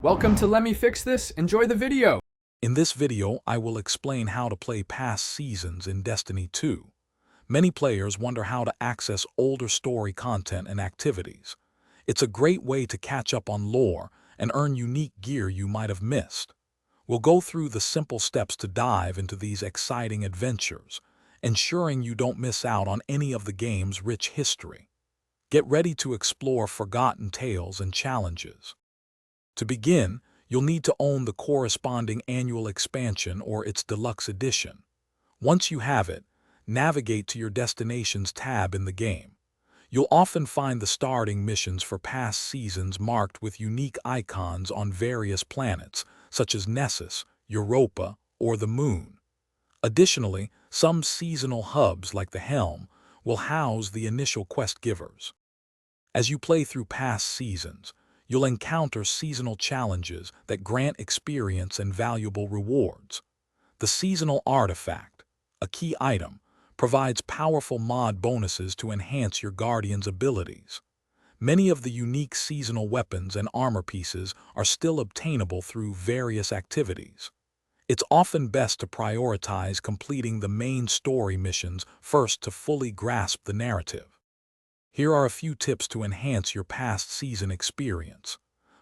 Welcome to Let Me Fix This. Enjoy the video. In this video, I will explain how to play past seasons in Destiny 2. Many players wonder how to access older story content and activities. It's a great way to catch up on lore and earn unique gear you might have missed. We'll go through the simple steps to dive into these exciting adventures, ensuring you don't miss out on any of the game's rich history. Get ready to explore forgotten tales and challenges. To begin, you'll need to own the corresponding annual expansion or its deluxe edition. Once you have it, navigate to your Destinations tab in the game. You'll often find the starting missions for past seasons marked with unique icons on various planets, such as Nessus, Europa, or the Moon. Additionally, some seasonal hubs like the Helm will house the initial quest givers. As you play through past seasons, you'll encounter seasonal challenges that grant experience and valuable rewards. The seasonal artifact, a key item, provides powerful mod bonuses to enhance your Guardian's abilities. Many of the unique seasonal weapons and armor pieces are still obtainable through various activities. It's often best to prioritize completing the main story missions first to fully grasp the narrative. Here are a few tips to enhance your past season experience.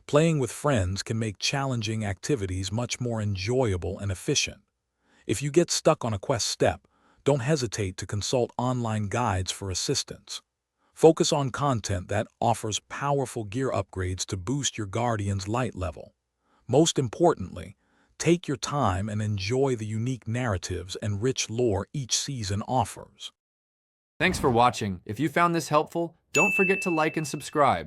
Playing with friends can make challenging activities much more enjoyable and efficient. If you get stuck on a quest step, don't hesitate to consult online guides for assistance. Focus on content that offers powerful gear upgrades to boost your Guardian's light level. Most importantly, take your time and enjoy the unique narratives and rich lore each season offers. Thanks for watching. If you found this helpful, don't forget to like and subscribe.